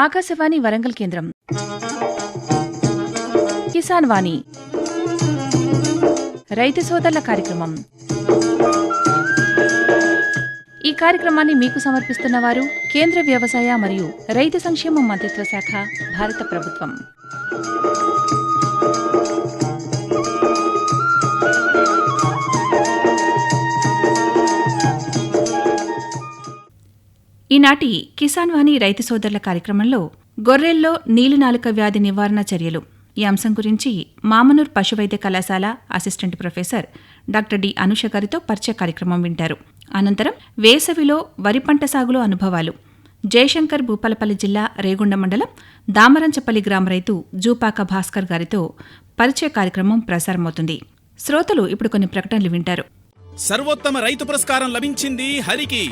ఆకాశవాణి వరంగల్ కేంద్రం కిసాన్ వాణి రైతు సోదరుల కార్యక్రమం. ఈ కార్యక్రమాన్ని మీకు సమర్పిస్తున్నవారు కేంద్ర వ్యవసాయ మరియు రైతు సంక్షేమ మంత్రిత్వ శాఖ, భారత ప్రభుత్వం. ఈనాటి కిసాన్ వాణి రైతు సోదరుల కార్యక్రమంలో గొర్రెల్లో నీలినాలుక వ్యాధి నివారణ చర్యలు ఈ అంశం గురించి మామనూర్ పశువైద్య కళాశాల assistant professor doctor D Anusha గారితో పరిచయ కార్యక్రమం వింటారు. అనంతరం వేసవిలో వరి పంట సాగులో అనుభవాలు జయశంకర్ భూపాలపల్లి జిల్లా రేగొండ మండలం దామరంచపల్లి గ్రామ రైతు జూపాక భాస్కర్ గారితో పరిచయ కార్యక్రమం ప్రసారమవుతుంది. శ్రోతలు ఇప్పుడు కొన్ని ప్రకటనలు వింటారు. సర్వోత్తమ రైతు పురస్కారం లభించింది హరికి.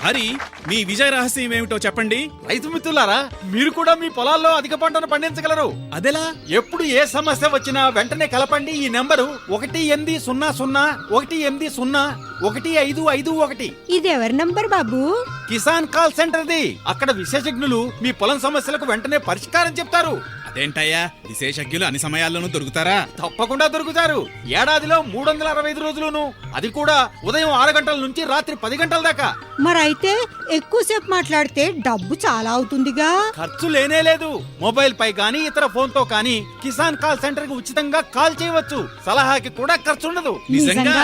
హరి, మీ విజయ రహస్యం ఏమిటో చెప్పండి. రైతు మిత్రులారా, మీరు కూడా మీ పొలాల్లో అధిక పంటను పండించగలరు. అదెలా? ఎప్పుడు ఏ సమస్య వచ్చినా వెంటనే కలపండి ఈ నెంబరు 1800 ఇది ఎవరి నంబర్ బాబు? కిసాన్ కాల్ సెంటర్ది. అక్కడ విశేషజ్ఞులు మీ పొలం సమస్యలకు వెంటనే పరిష్కారం చెప్తారు. అదేంటయ్యా, విశేషజ్ఞులు అన్ని సమయాల్లోనూ దొరుకుతారా? తప్పకుండా దొరుకుతారు. ఏడాదిలో 365 రోజులును, అది కూడా ఉదయం 6 గంటల నుంచి రాత్రి 10 గంటల దాకా. మరైతే ఎక్కువసేపు మాట్లాడితే డబ్బు చాలా అవుతుందిగా. ఖర్చు లేనే లేదు. మొబైల్ పై గానీ ఇతర ఫోన్ తో కానీ కిసాన్ కాల్ సెంటర్ కి ఉచితంగా కాల్ చేయవచ్చు. సలహాకి కూడా ఖర్చు ఉండదు. నిజంగా?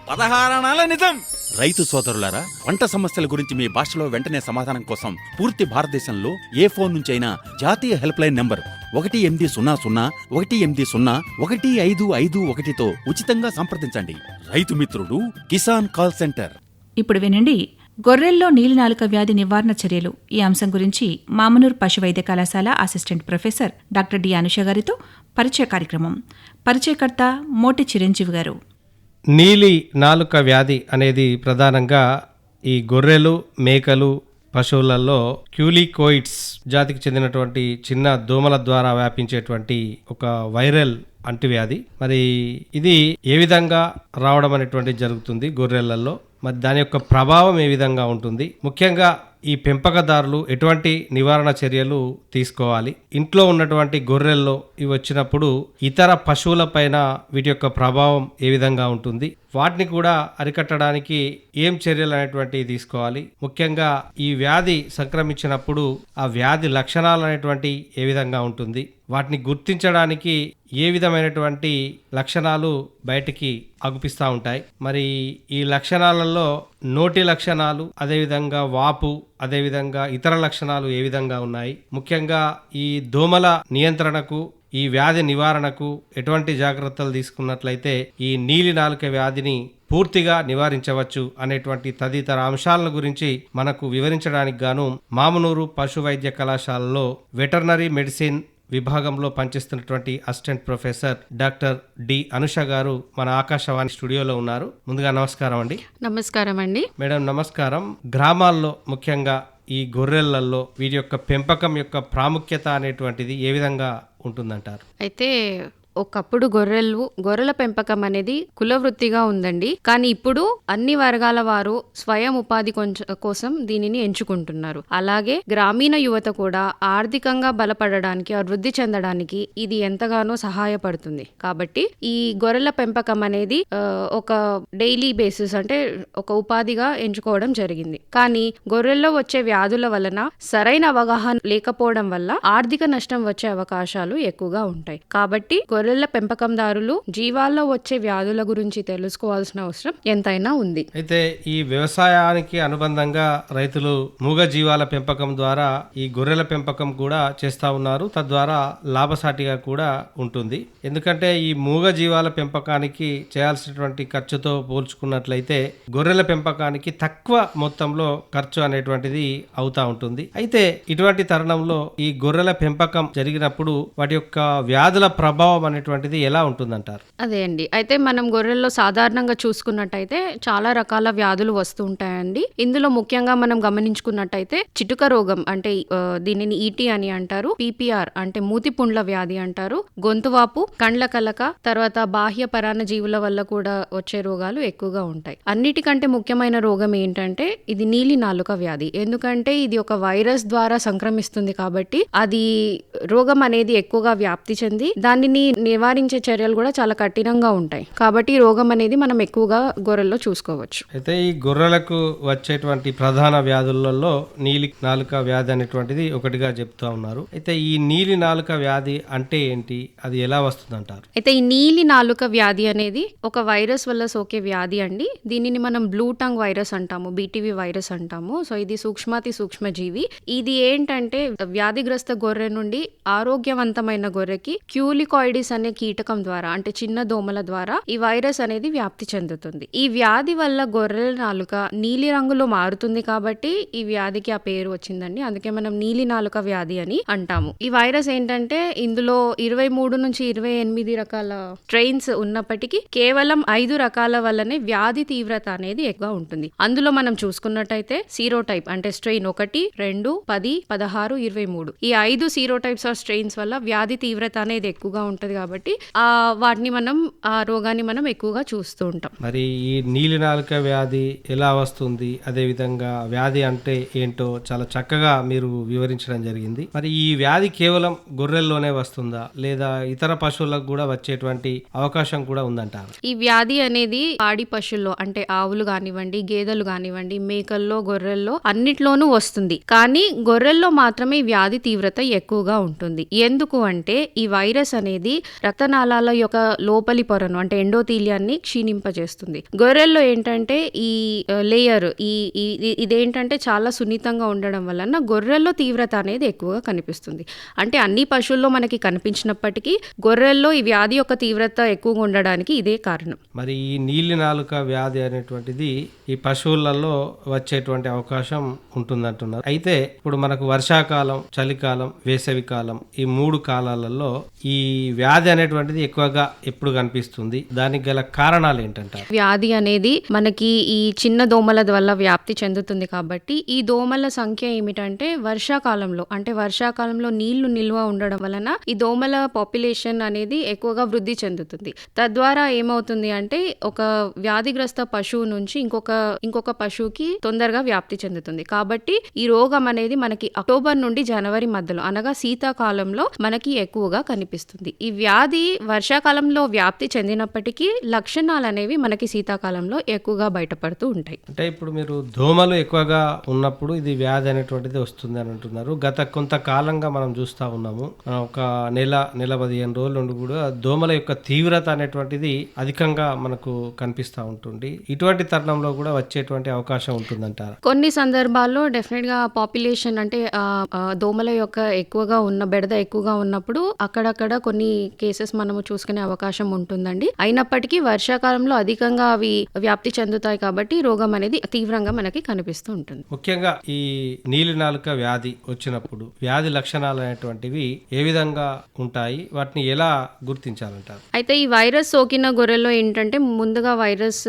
16 అణాల నిజం. రైతు సోదరులారా, పంట సమస్యల గురించి మీ భాషలో వెంటనే సమాధానం కోసం పూర్తి భారతదేశంలో ఏ ఫోన్ నుంచైనా జాతీయ హెల్ప్ లైన్ నంబర్ 1800-118-1551తో ఉచితంగా సంప్రదించండి. రైతు మిత్రుడు కిసాన్ కాల్ సెంటర్. ఇప్పుడు వినండి, గొర్రెల్లో నీలినాలుక వ్యాధి నివారణ చర్యలు ఈ అంశం గురించి మామనూర్ పశువైద్య కళాశాల assistant professor doctor D Anusha గారితో పరిచయ కార్యక్రమం. పరిచయకర్త మోటి చిరంజీవి గారు. నీలి నాలుక వ్యాధి అనేది ప్రధానంగా ఈ గొర్రెలు, మేకలు, పశువులలో క్యూలికోయిడ్స్ జాతికి చెందినటువంటి చిన్న దోమల ద్వారా వ్యాపించేటువంటి ఒక వైరల్ అంటువ్యాధి. మరి ఇది ఏ విధంగా రావడం అనేటువంటి జరుగుతుంది గొర్రెలలో, మరి దాని యొక్క ప్రభావం ఏ విధంగా ఉంటుంది, ముఖ్యంగా ఈ పెంపకదారులు ఎటువంటి నివారణ చర్యలు తీసుకోవాలి, ఇంట్లో ఉన్నటువంటి గొర్రెల్లో ఇవి వచ్చినప్పుడు ఇతర పశువులపైన వీటి యొక్క ప్రభావం ఏ విధంగా ఉంటుంది, వాటిని కూడా అరికట్టడానికి ఏం చర్యలు అనేటువంటివి తీసుకోవాలి, ముఖ్యంగా ఈ వ్యాధి సంక్రమించినప్పుడు ఆ వ్యాధి లక్షణాలు అనేటువంటి ఏ విధంగా ఉంటుంది, వాటిని గుర్తించడానికి ఏ విధమైనటువంటి లక్షణాలు బయటికి అగుపిస్తూ ఉంటాయి. మరి ఈ లక్షణాలలో నోటి లక్షణాలు, అదేవిధంగా వాపు, అదేవిధంగా ఇతర లక్షణాలు ఏ విధంగా ఉన్నాయి, ముఖ్యంగా ఈ దోమల నియంత్రణకు, ఈ వ్యాధి నివారణకు ఎటువంటి జాగ్రత్తలు తీసుకున్నట్లయితే ఈ నీలి నాలుక వ్యాధిని పూర్తిగా నివారించవచ్చు అనేటువంటి తదితర అంశాల గురించి మనకు వివరించడానికి గాను మామనూరు పశు వైద్య కళాశాలలో వెటర్నరీ మెడిసిన్ విభాగంలో పనిచేస్తున్నటువంటి assistant professor doctor D Anusha garu మన ఆకాశవాణి స్టూడియోలో ఉన్నారు. ముందుగా నమస్కారం అండి. నమస్కారం అండి. మేడం నమస్కారం. గ్రామాల్లో ముఖ్యంగా ఈ గొర్రెలలో వీటి యొక్క పెంపకం యొక్క ప్రాముఖ్యత అనేటువంటిది ఏ విధంగా ఉంటుందంటారు? అయితే ఒకప్పుడు గొర్రెల పెంపకం అనేది కులవృత్తిగా ఉందండి. కానీ ఇప్పుడు అన్ని వర్గాల వారు స్వయం ఉపాధి కోసం దీనిని ఎంచుకుంటున్నారు. అలాగే గ్రామీణ యువత కూడా ఆర్థికంగా బలపడడానికి, వృద్ధి చెందడానికి ఇది ఎంతగానో సహాయపడుతుంది. కాబట్టి ఈ గొర్రెల పెంపకం అనేది ఒక డైలీ బేసిస్, అంటే ఒక ఉపాధిగా ఎంచుకోవడం జరిగింది. కానీ గొర్రెల్లో వచ్చే వ్యాధుల వలన సరైన అవగాహన లేకపోవడం వల్ల ఆర్థిక నష్టం వచ్చే అవకాశాలు ఎక్కువగా ఉంటాయి. కాబట్టి గొర్రెల పెంపకందారులు జీవాల్లో వచ్చే వ్యాధుల గురించి తెలుసుకోవాల్సిన అవసరం ఎంతైనా ఉంది. అయితే ఈ వ్యవసాయానికి అనుబంధంగా రైతులు మూగ జీవాల పెంపకం ద్వారా ఈ గొర్రెల పెంపకం కూడా చేస్తా ఉన్నారు. తద్వారా లాభసాటిగా కూడా ఉంటుంది. ఎందుకంటే ఈ మూగ జీవాల పెంపకానికి చేయాల్సినటువంటి ఖర్చుతో పోల్చుకున్నట్లయితే గొర్రెల పెంపకానికి తక్కువ మొత్తంలో ఖర్చు అనేటువంటిది అవుతా ఉంటుంది. అయితే ఇటువంటి తరుణంలో ఈ గొర్రెల పెంపకం జరిగినప్పుడు వాటి యొక్క వ్యాధుల ప్రభావం అనేటువంటిది ఎలా ఉంటుందంటారు? అదే అండి. అయితే మనం గొర్రెల్లో సాధారణంగా చూసుకున్నట్టయితే చాలా రకాల వ్యాధులు వస్తూ ఉంటాయండి. ఇందులో ముఖ్యంగా మనం గమనించుకున్నట్టయితే చిటుక రోగం అంటే దీనిని ఈటీ అని అంటారు, పీపీఆర్ అంటే మూతిపుండ్ల వ్యాధి అంటారు, గొంతువాపు, కండ్ల కలక, తర్వాత బాహ్య పరాన్న జీవుల వల్ల కూడా వచ్చే రోగాలు ఎక్కువగా ఉంటాయి. అన్నిటికంటే ముఖ్యమైన రోగం ఏంటంటే ఇది నీలి నాలుక వ్యాధి. ఎందుకంటే ఇది ఒక వైరస్ ద్వారా సంక్రమిస్తుంది కాబట్టి అది రోగం అనేది ఎక్కువగా వ్యాప్తి చెంది దానిని నివారించే చర్యలు కూడా చాలా కఠినంగా ఉంటాయి. కాబట్టి ఈ రోగం అనేది మనం ఎక్కువగా గొర్రెల్లో చూసుకోవచ్చు. అయితే ఈ గొర్రెలకు వచ్చేటువంటి ప్రధాన వ్యాధులలో నీలి నాలుక వ్యాధి అనేటువంటిది ఒకటిగా చెప్తా ఉన్నారు. అయితే ఈ నీలి నాలుక వ్యాధి అంటే ఏంటి, అది ఎలా వస్తుందంటారు? అయితే ఈ నీలి నాలుక వ్యాధి అనేది ఒక వైరస్ వల్ల సోకే వ్యాధి అండి. దీనిని మనం బ్లూ టంగ్ వైరస్ అంటాము, బీటీవీ వైరస్ అంటాము. సో ఇది సూక్ష్మాతి సూక్ష్మజీవి. ఇది ఏంటంటే వ్యాధిగ్రస్త గొర్రె నుండి ఆరోగ్యవంతమైన గొర్రెకి క్యూలికాయిడిస్ అనే కీటకం ద్వారా అంటే చిన్న దోమల ద్వారా ఈ వైరస్ అనేది వ్యాప్తి చెందుతుంది. ఈ వ్యాధి వల్ల గొర్రెల నాలుక నీలి రంగులో మారుతుంది కాబట్టి ఈ వ్యాధికి ఆ పేరు వచ్చిందండి. అందుకే మనం నీలి నాలుక వ్యాధి అని అంటాము. ఈ వైరస్ ఏంటంటే ఇందులో 23 నుంచి 28 రకాల స్ట్రెయిన్స్ ఉన్నప్పటికీ కేవలం 5 రకాల వల్లనే వ్యాధి తీవ్రత అనేది ఎక్కువ ఉంటుంది. అందులో మనం చూసుకున్నట్టయితే సీరోటైప్ అంటే స్ట్రెయిన్ 1, 2, 10, 16, 23 ఈ 5 సీరోటైప్స్ ఆఫ్ స్ట్రెయిన్స్ వల్ల వ్యాధి తీవ్రత అనేది ఎక్కువగా ఉంటది కాబట్టి వాటిని మనం ఆ రోగాన్ని మనం ఎక్కువగా చూస్తూ ఉంటాం. మరి ఈ నీలి నాలుక వ్యాధి ఎలా వస్తుంది, అదే విధంగా వ్యాధి అంటే ఏంటో చాలా చక్కగా మీరు వివరించడం జరిగింది. మరి ఈ వ్యాధి కేవలం గొర్రెల్లోనే వస్తుందా లేదా ఇతర పశువులకు కూడా వచ్చేటువంటి అవకాశం కూడా ఉందంటారు? ఈ వ్యాధి అనేది పాడి పశువుల్లో అంటే ఆవులు కానివ్వండి, గేదెలు కానివ్వండి, మేకల్లో, గొర్రెల్లో అన్నిట్లోనూ వస్తుంది. కానీ గొర్రెల్లో మాత్రమే ఈ వ్యాధి తీవ్రత ఎక్కువగా ఉంటుంది. ఎందుకు అంటే ఈ వైరస్ అనేది రక్తనాళాల యొక్క లోపలి పొరను అంటే ఎండోథీలియాన్ని క్షీణింపజేస్తుంది. గొర్రెల్లో ఏంటంటే ఈ లేయర్ ఇదేంటంటే చాలా సున్నితంగా ఉండడం వలన గొర్రెల్లో తీవ్రత అనేది ఎక్కువగా కనిపిస్తుంది. అంటే అన్ని పశువుల్లో మనకి కనిపించినప్పటికీ గొర్రెల్లో ఈ వ్యాధి యొక్క తీవ్రత ఎక్కువగా ఉండడానికి ఇదే కారణం. మరి ఈ నీలి నాలుక వ్యాధి అనేటువంటిది ఈ పశువులలో వచ్చేటువంటి అవకాశం ఉంటుందంటున్నారు. అయితే ఇప్పుడు మనకు వర్షాకాలం, చలికాలం, వేసవి కాలం ఈ 3 కాలాలలో ఈ వ్యాధి అనేటువంటిది ఎక్కువగా ఎప్పుడు కనిపిస్తుంది, దానికి గల కారణాలు ఏంటంటారు? వ్యాధి అనేది మనకి ఈ చిన్న దోమల వల్ల వ్యాప్తి చెందుతుంది కాబట్టి ఈ దోమల సంఖ్య ఏమిటంటే వర్షాకాలంలో నీళ్లు నిల్వ ఉండడం వలన ఈ దోమల పాపులేషన్ అనేది ఎక్కువగా వృద్ధి చెందుతుంది. తద్వారా ఏమవుతుంది అంటే ఒక వ్యాధిగ్రస్త పశువు నుంచి ఇంకొక పశువుకి తొందరగా వ్యాప్తి చెందుతుంది. కాబట్టి ఈ రోగం అనేది మనకి అక్టోబర్ నుండి జనవరి మధ్యలో అనగా శీతాకాలంలో మనకి ఎక్కువగా కనిపిస్తుంది. ఈ వ్యాధి వర్షాకాలంలో వ్యాప్తి చెందినప్పటికీ లక్షణాలు అనేవి మనకి శీతాకాలంలో ఎక్కువగా బయటపడుతూ ఉంటాయి. అంటే ఇప్పుడు మీరు దోమలు ఎక్కువగా ఉన్నప్పుడు ఇది వ్యాధి అనేటువంటిది వస్తుంది అని అంటున్నారు. గత కొంతకాలంగా మనం చూస్తూ ఉన్నాము, ఒక నెల 15 రోజుల నుండి కూడా దోమల యొక్క తీవ్రత అనేటువంటిది అధికంగా మనకు కనిపిస్తూ ఉంటుంది. ఇటువంటి తరుణంలో కూడా వచ్చేటువంటి అవకాశం ఉంటుందంటారా? కొన్ని సందర్భాల్లో డెఫినెట్ గా పాపులేషన్ అంటే దోమల యొక్క ఎక్కువగా ఉన్న బెడద ఎక్కువగా ఉన్నప్పుడు అక్కడక్కడ కొన్ని కేసెస్ మనము చూసుకునే అవకాశం ఉంటుందండి. అయినప్పటికీ వర్షాకాలంలో అధికంగా అవి వ్యాప్తి చెందుతాయి కాబట్టి రోగం అనేది తీవ్రంగా మనకి కనిపిస్తూ ఉంటుంది. ముఖ్యంగా ఈ నీలి నాలుక వ్యాధి వచ్చినప్పుడు వ్యాధి లక్షణాలు అనేటువంటివి ఏ విధంగా ఉంటాయి, వాటిని ఎలా గుర్తించాలంటారు? అయితే ఈ వైరస్ సోకిన గొర్రెల్లో ఏంటంటే ముందుగా వైరస్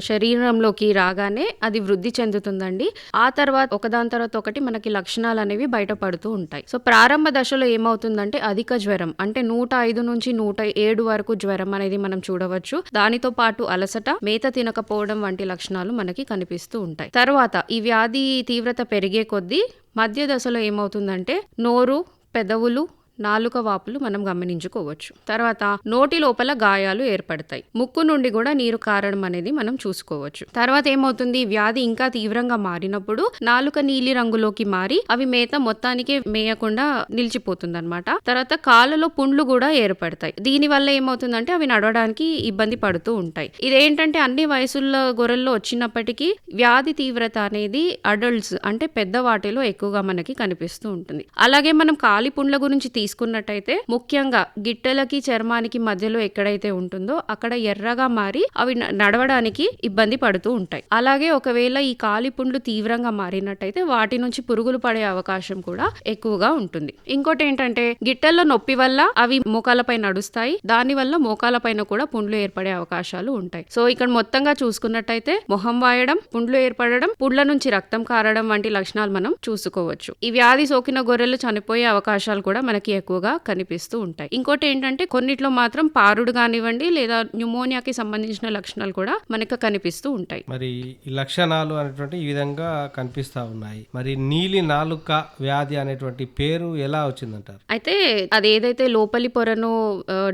శరీరంలోకి రాగానే అది వృద్ధి చెందుతుందండి. ఆ తర్వాత ఒకదాని తర్వాత ఒకటి మనకి లక్షణాలు అనేవి బయటపడుతూ ఉంటాయి. సో ప్రారంభ దశలో ఏమవుతుందంటే అధిక జ్వరం అంటే 105 నుంచి 107 వరకు జ్వరం అనేది మనం చూడవచ్చు. దానితో పాటు అలసట, మేత తినకపోవడం వంటి లక్షణాలు మనకి కనిపిస్తూ ఉంటాయి. తర్వాత ఈ వ్యాధి తీవ్రత పెరిగే కొద్దీ మధ్య దశలో ఏమవుతుందంటే నోరు, పెదవులు, నాలుక వాపులు మనం గమనించుకోవచ్చు. తర్వాత నోటి లోపల గాయాలు ఏర్పడతాయి. ముక్కు నుండి కూడా నీరు కారడం అనేది మనం చూసుకోవచ్చు. తర్వాత ఏమవుతుంది, వ్యాధి ఇంకా తీవ్రంగా మారినప్పుడు నాలుక నీలి రంగులోకి మారి అవి మేత మొత్తానికి మేయకుండా నిలిచిపోతుంది అనమాట. తర్వాత కాళ్ళలో పుండ్లు కూడా ఏర్పడతాయి. దీని వల్ల ఏమవుతుందంటే అవి నడవడానికి ఇబ్బంది పడుతూ ఉంటాయి. ఇదేంటంటే అన్ని వయసుల గొర్రెల్లో వచ్చినప్పటికీ వ్యాధి తీవ్రత అనేది అడల్ట్స్ అంటే పెద్ద వాటిలో ఎక్కువగా మనకి కనిపిస్తూ ఉంటుంది. అలాగే మనం కాలి పుండ్ల గురించి తీసుకున్నట్టయితే ముఖ్యంగా గిట్టెలకి చర్మానికి మధ్యలో ఎక్కడైతే ఉంటుందో అక్కడ ఎర్రగా మారి అవి నడవడానికి ఇబ్బంది పడుతూ ఉంటాయి. అలాగే ఒకవేళ ఈ కాలి పుండ్లు తీవ్రంగా మారినట్టయితే వాటి నుంచి పురుగులు పడే అవకాశం కూడా ఎక్కువగా ఉంటుంది. ఇంకోటి ఏంటంటే గిట్టెల్లో నొప్పి వల్ల అవి మోకాలపై నడుస్తాయి, దాని వల్ల మోకాల పైన కూడా పుండ్లు ఏర్పడే అవకాశాలు ఉంటాయి. సో ఇక్కడ మొత్తంగా చూసుకున్నట్టయితే మొహం వాయడం, పుండ్లు ఏర్పడడం, పుండ్ల నుంచి రక్తం కారడం వంటి లక్షణాలు మనం చూసుకోవచ్చు. ఈ వ్యాధి సోకిన గొర్రెలు చనిపోయే అవకాశాలు కూడా మనకి ఎక్కువగా కనిపిస్తూ ఉంటాయి. ఇంకోటి ఏంటంటే కొన్నిట్లో మాత్రం పారుడు కానివ్వండి లేదా న్యూమోనియాకి సంబంధించిన లక్షణాలు కూడా మనకు కనిపిస్తూ ఉంటాయి. మరి ఈ లక్షణాలు అనేటువంటి ఈ విధంగా కనిపిస్తా ఉన్నాయి. మరి నీలి నాలుక వ్యాధి అనేటువంటి పేరు ఎలా వచ్చిందంటారు? అయితే అది ఏదైతే లోపలి పొరను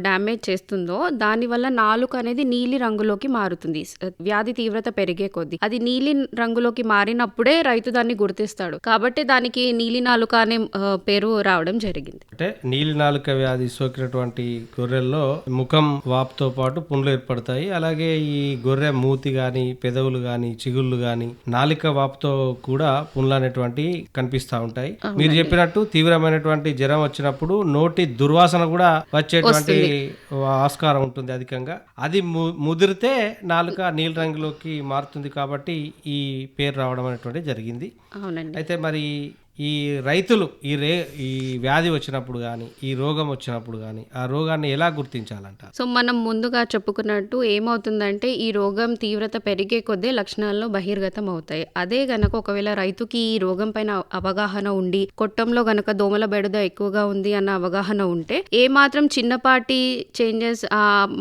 డ్యామేజ్ చేస్తుందో దాని వల్ల నాలుక అనేది నీలి రంగులోకి మారుతుంది. వ్యాధి తీవ్రత పెరిగే కొద్దీ అది నీలి రంగులోకి మారినప్పుడే రైతు దాన్ని గుర్తిస్తాడు. కాబట్టి దానికి నీలి నాలుక అనే పేరు రావడం జరిగింది. అంటే నీలి నాలుక వ్యాధి సోకినటువంటి గొర్రెల్లో ముఖం వాపుతో పాటు పుండ్లు ఏర్పడతాయి. అలాగే ఈ గొర్రె మూతి గాని, పెదవులు గాని, చిగుళ్ళు గాని, నాలిక వాపుతో కూడా పుండ్లు అనేటువంటి కనిపిస్తా ఉంటాయి. మీరు చెప్పినట్టు తీవ్రమైనటువంటి జ్వరం వచ్చినప్పుడు నోటి దుర్వాసన కూడా వచ్చేటువంటి ఆస్కారం ఉంటుంది అధికంగా. అది ముదిరితే నాలుక నీలి రంగులోకి మారుతుంది. కాబట్టి ఈ పేరు రావడం అనేటువంటి జరిగింది. అవునండి. అయితే మరి ఈ రైతులు ఈ వ్యాధి వచ్చినప్పుడు కానీ, ఈ రోగం వచ్చినప్పుడు కానీ ఆ రోగాన్ని ఎలా గుర్తించాలంట? సో మనం ముందుగా చెప్పుకున్నట్టు ఏమవుతుందంటే ఈ రోగం తీవ్రత పెరిగే కొద్దే లక్షణాల్లో బహిర్గతం అవుతాయి. అదే గనక ఒకవేళ రైతుకి ఈ రోగం పైన అవగాహన ఉండి, కొట్టంలో గనక దోమల బెడద ఎక్కువగా ఉంది అన్న అవగాహన ఉంటే ఏ మాత్రం చిన్నపాటి చేంజెస్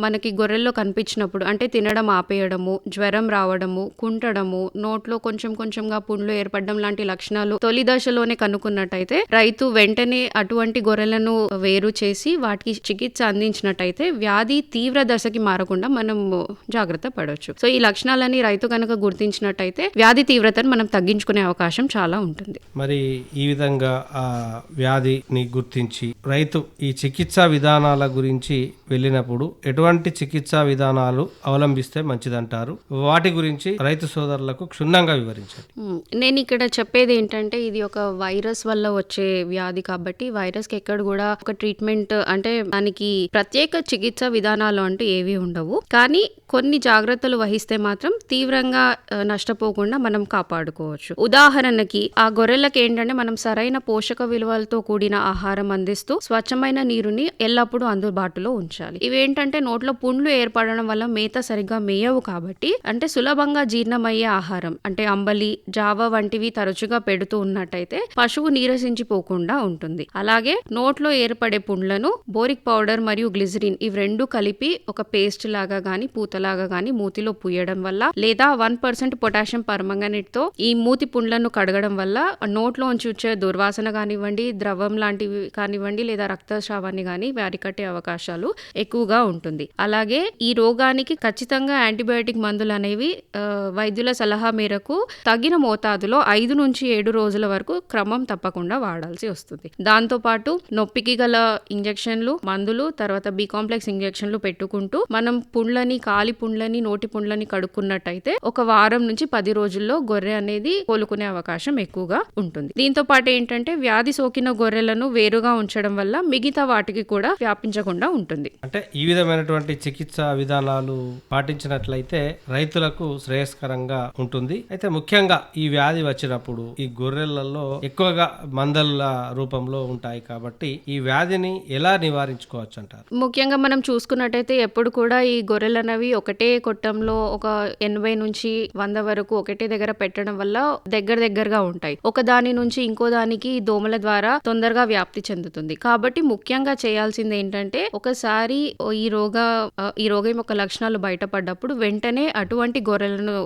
మనకి గొర్రెల్లో కనిపించినప్పుడు, అంటే తినడం ఆపేయడము, జ్వరం రావడము, కుంటడము, నోట్లో కొంచెం కొంచెంగా పుండ్లు ఏర్పడడం లాంటి లక్షణాలు తొలి దశలో కనుక్కున్నట్టయితే రైతు వెంటనే అటువంటి గొర్రెలను వేరు చేసి వాటికి చికిత్స అందించినట్టయితే వ్యాధి తీవ్ర దశకి మారకుండా మనం జాగ్రత్త పడవచ్చు. సో ఈ లక్షణాలని రైతు కనుక గుర్తించినట్టయితే వ్యాధి తీవ్రతను మనం తగ్గించుకునే అవకాశం చాలా ఉంటుంది. మరి ఈ విధంగా ఆ వ్యాధిని గుర్తించి రైతు ఈ చికిత్సా విధానాల గురించి వెళ్ళినప్పుడు ఎటువంటి చికిత్సా విధానాలు అవలంబిస్తే మంచిదంటారు? వాటి గురించి రైతు సోదరులకు క్షుణ్ణంగా వివరించండి. నేను ఇక్కడ చెప్పేది ఏంటంటే ఇది ఒక వైరస్ వల్ల వచ్చే వ్యాధి కాబట్టి వైరస్ కి ఎక్కడ కూడా ఒక ట్రీట్మెంట్, అంటే దానికి ప్రత్యేక చికిత్స విధానాలు అంటూ ఏవి ఉండవు. కానీ కొన్ని జాగ్రత్తలు వహిస్తే మాత్రం తీవ్రంగా నష్టపోకుండా మనం కాపాడుకోవచ్చు. ఉదాహరణకి ఆ గొర్రెలకి ఏంటంటే మనం సరైన పోషక విలువలతో కూడిన ఆహారం అందిస్తూ స్వచ్ఛమైన నీరుని ఎల్లప్పుడూ అందుబాటులో ఉంచాలి. ఇవేంటంటే నోట్లో పుండ్లు ఏర్పడడం వల్ల మేత సరిగ్గా మేయవు కాబట్టి, అంటే సులభంగా జీర్ణమయ్యే ఆహారం అంటే అంబలి, జావ వంటివి తరచుగా పెడుతూ ఉన్నట్టయితే పశువు నీరసించిపోకుండా ఉంటుంది. అలాగే నోట్లో ఏర్పడే పుండ్లను బోరిక్ పౌడర్ మరియు గ్లిజరిన్ ఇవి రెండు కలిపి ఒక పేస్ట్ లాగా గానీ పూతలాగా గానీ మూతిలో పూయడం వల్ల, లేదా 1% పొటాషియం పర్మంగనేట్ తో ఈ మూతి పుండ్లను కడగడం వల్ల నోట్లోంచి వచ్చే దుర్వాసన కానివ్వండి, ద్రవం లాంటివి కానివ్వండి, లేదా రక్తస్రావాన్ని గానీ అరికట్టే అవకాశాలు ఎక్కువగా ఉంటుంది. అలాగే ఈ రోగానికి ఖచ్చితంగా యాంటీబయాటిక్ మందులు అనేవి వైద్యుల సలహా మేరకు తగిన మోతాదులో 5 నుంచి 7 రోజుల వరకు క్రమం తప్పకుండా వాడాల్సి వస్తుంది. దాంతో పాటు నొప్పికి గల ఇంజెక్షన్లు, మందులు, తర్వాత బి కాంప్లెక్స్ ఇంజెక్షన్లు పెట్టుకుంటూ మనం పుండ్లని, కాలి పుండ్లని, నోటి పుండ్లని కడుక్కున్నట్టయితే ఒక వారం నుంచి 10 రోజుల్లో గొర్రె అనేది కోలుకునే అవకాశం ఎక్కువగా ఉంటుంది. దీంతో పాటు ఏంటంటే వ్యాధి సోకిన గొర్రెలను వేరుగా ఉంచడం వల్ల మిగతా వాటికి కూడా వ్యాపించకుండా ఉంటుంది. అంటే ఈ విధమైనటువంటి చికిత్సా విధానాలు పాటించినట్లయితే రైతులకు శ్రేయస్కరంగా ఉంటుంది. అయితే ముఖ్యంగా ఈ వ్యాధి వచ్చినప్పుడు ఈ గొర్రెలలో ఎక్కువగా మందల రూపంలో ఉంటాయి కాబట్టి ఈ వ్యాధిని ఎలా నివారించుకోవచ్చు అంటారు? ముఖ్యంగా మనం చూసుకున్నట్టయితే ఎప్పుడు కూడా ఈ గొర్రెలు అనేవి ఒకటే కొట్టంలో ఒక 80 నుంచి 100 వరకు ఒకటే దగ్గర పెట్టడం వల్ల దగ్గరగా ఉంటాయి. ఒక దాని నుంచి ఇంకో దానికి దోమల ద్వారా తొందరగా వ్యాప్తి చెందుతుంది. కాబట్టి ముఖ్యంగా చేయాల్సింది ఏంటంటే ఒకసారి ఈ రోగం యొక్క లక్షణాలు బయటపడ్డప్పుడు వెంటనే అటువంటి గొర్రెలను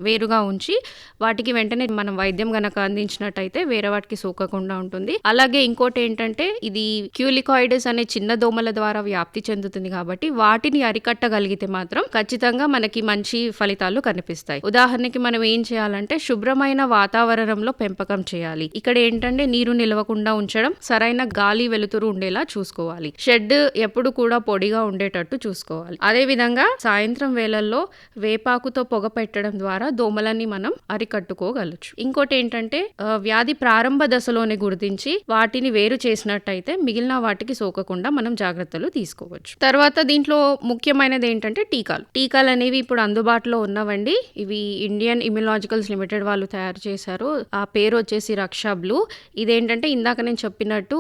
వేరుగా ఉంచి వాటికి వెంటనే మనం వైద్యం గనక అందించినట్టయితే వేరే వాటికి సోకకుండా ఉంటుంది. అలాగే ఇంకోటి ఏంటంటే ఇది క్యూలికాయిడస్ అనే చిన్న దోమల ద్వారా వ్యాప్తి చెందుతుంది కాబట్టి వాటిని అరికట్టగలిగితే మాత్రం ఖచ్చితంగా మనకి మంచి ఫలితాలు కనిపిస్తాయి. ఉదాహరణకి మనం ఏం చేయాలంటే శుభ్రమైన వాతావరణంలో పెంపకం చేయాలి. ఇక్కడ ఏంటంటే నీరు నిలవకుండా ఉంచడం, సరైన గాలి వెలుతురు ఉండేలా చూసుకోవాలి. షెడ్ ఎప్పుడు కూడా పొడిగా ఉండేటట్టు చూసుకోవాలి. అదే విధంగా సాయంత్రం వేళల్లో వేపాకుతో పొగ పెట్టడం ద్వారా దోమలని మనం అరికట్టుకోగలచ్చు. ఇంకోటి ఏంటంటే వ్యాధి ప్రారంభ దశలోనే గుర్తించి వాటిని వేరు చేసినట్టయితే మిగిలిన వాటికి సోకకుండా మనం జాగ్రత్తలు తీసుకోవచ్చు. తర్వాత దీంట్లో ముఖ్యమైనది ఏంటంటే టీకాలు అనేవి ఇప్పుడు అందుబాటులో ఉన్నవండి. ఇవి ఇండియన్ ఇమ్యునాలజికల్స్ లిమిటెడ్ వాళ్ళు తయారు చేశారు. ఆ పేరు వచ్చేసి రక్షా బ్లూ. ఇదేంటంటే ఇందాక నేను చెప్పినట్టు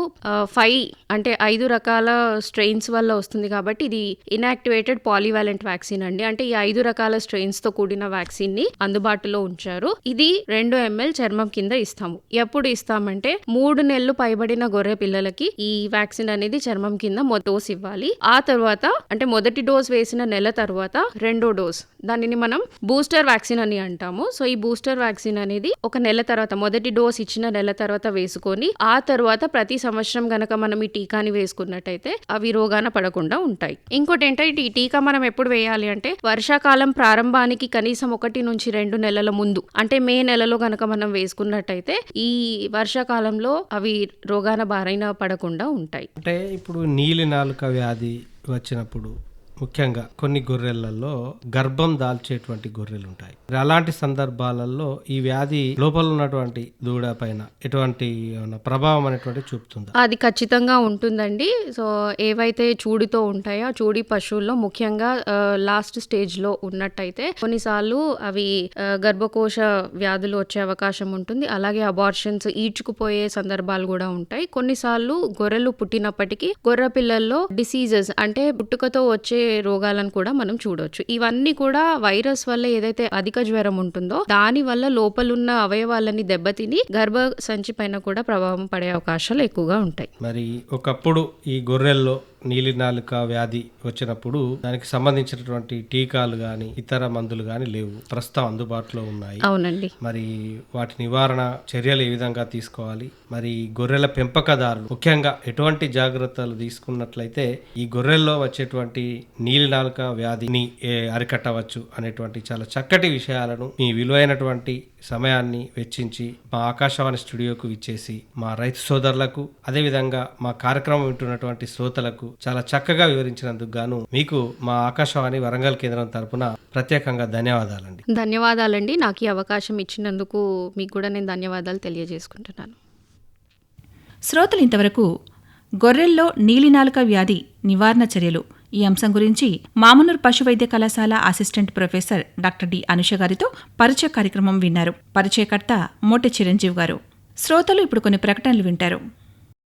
5 రకాల స్ట్రెయిన్స్ వల్ల వస్తుంది కాబట్టి ఇది ఇన్యాక్టివేటెడ్ పాలీవాలెంట్ వ్యాక్సిన్ అండి. అంటే ఈ 5 రకాల స్ట్రెయిన్స్ తో కూడిన వ్యాక్సిన్ ని అందుబాటులో ఉంచారు. ఇది 2 ml చర్మం కింద ఇస్తాము. ఎప్పుడు ఇస్తామంటే 3 నెలలు పైబడిన గొర్రె పిల్లలకి ఈ వ్యాక్సిన్ అనేది చర్మం కింద డోస్ ఇవ్వాలి. ఆ తర్వాత అంటే మొదటి డోస్ వేసిన నెల తర్వాత రెండో డోస్, దానిని మనం బూస్టర్ వ్యాక్సిన్ అని అంటాము. సో ఈ బూస్టర్ వ్యాక్సిన్ అనేది ఒక నెల తర్వాత, మొదటి డోస్ ఇచ్చిన నెల తర్వాత వేసుకొని ఆ తర్వాత ప్రతి సంవత్సరం గనక మనం ఈ టీకాని వేసుకున్నట్టయితే అవి రోగాన పడకుండా ఉంటాయి. ఇంకోటి ఏంటంటే ఈ టీకా మనం ఎప్పుడు వేయాలి అంటే వర్షాకాలం ప్రారంభానికి కనీసం 1 నుంచి 2 నెలల ముందు, అంటే మే నెలలో గనక మనం వేసుకున్నట్టయితే ఈ వర్షాకాలంలో అవి రోగాన బారైన పడకుండా ఉంటాయి. అంటే ఇప్పుడు నీలినాలుక వ్యాధి వచ్చినప్పుడు ముఖ్యంగా కొన్ని గొర్రెలలో గర్భం దాల్చేటువంటి గొర్రెలు ఉంటాయి. అలాంటి సందర్భాలలో ఈ వ్యాధి లోపల ఉన్నటువంటి దూడ పైన ఎటువంటి ప్రభావం అనేటువంటి చూపుతుందా? అది ఖచ్చితంగా ఉంటుందండి. సో ఏవైతే చూడితో ఉంటాయో చూడి పశువుల్లో ముఖ్యంగా లాస్ట్ స్టేజ్ లో ఉన్నట్టయితే కొన్నిసార్లు అవి గర్భకోశ వ్యాధులు వచ్చే అవకాశం ఉంటుంది. అలాగే అబార్షన్స్, ఈడ్చుకుపోయే సందర్భాలు కూడా ఉంటాయి. కొన్నిసార్లు గొర్రెలు పుట్టినప్పటికీ గొర్రె పిల్లల్లో డిసీజెస్ అంటే పుట్టుకతో వచ్చే రోగాలను కూడా మనం చూడొచ్చు. ఇవన్నీ కూడా వైరస్ వల్ల ఏదైతే అధిక జ్వరం ఉంటుందో దాని వల్ల లోపలున్న అవయవాలని దెబ్బతిని గర్భ సంచి పైన కూడా ప్రభావం పడే అవకాశాలు ఎక్కువగా ఉంటాయి. మరి ఒకప్పుడు ఈ గొర్రెల్లో నీలినాలుక వ్యాధి వచ్చినప్పుడు దానికి సంబంధించినటువంటి టీకాలు గాని ఇతర మందులు గాని లేవు, ప్రస్తుతం అందుబాటులో ఉన్నాయి. అవునండి. మరి వాటి నివారణ చర్యలు ఏ విధంగా తీసుకోవాలి, మరి గొర్రెల పెంపకదారులు ముఖ్యంగా ఎటువంటి జాగ్రత్తలు తీసుకున్నట్లయితే ఈ గొర్రెల్లో వచ్చేటువంటి నీలినాలుక వ్యాధిని అరికట్టవచ్చు అనేటువంటి చాలా చక్కటి విషయాలను మీ విలువైనటువంటి సమయాన్ని వెచ్చించి మా ఆకాశవాణి స్టూడియోకు ఇచ్చేసి మా రైతు సోదరులకు అదేవిధంగా మా కార్యక్రమం వింటున్నటువంటి శ్రోతలకు చాలా చక్కగా వివరించినందుకు గాను మీకు మా ఆకాశవాణి వరంగల్ కేంద్రం తరపున ప్రత్యేకంగా ధన్యవాదాలండి. ధన్యవాదాలండి. నాకు ఈ అవకాశం ఇచ్చినందుకు మీకు కూడా నేను ధన్యవాదాలు తెలియజేసుకుంటున్నాను. శ్రోతలు ఇంతవరకు గొర్రెల్లో నీలినాలుక వ్యాధి నివారణ చర్యలు ఈ అంశం గురించి మామనూర్ పశు వైద్య కళాశాల assistant professor doctor D Anusha గారితో పరిచయ కార్యక్రమం విన్నారు. పరిచయకర్త మోటె చిరంజీవి గారు. శ్రోతలు ఇప్పుడు కొన్ని ప్రకటనలు వింటారు.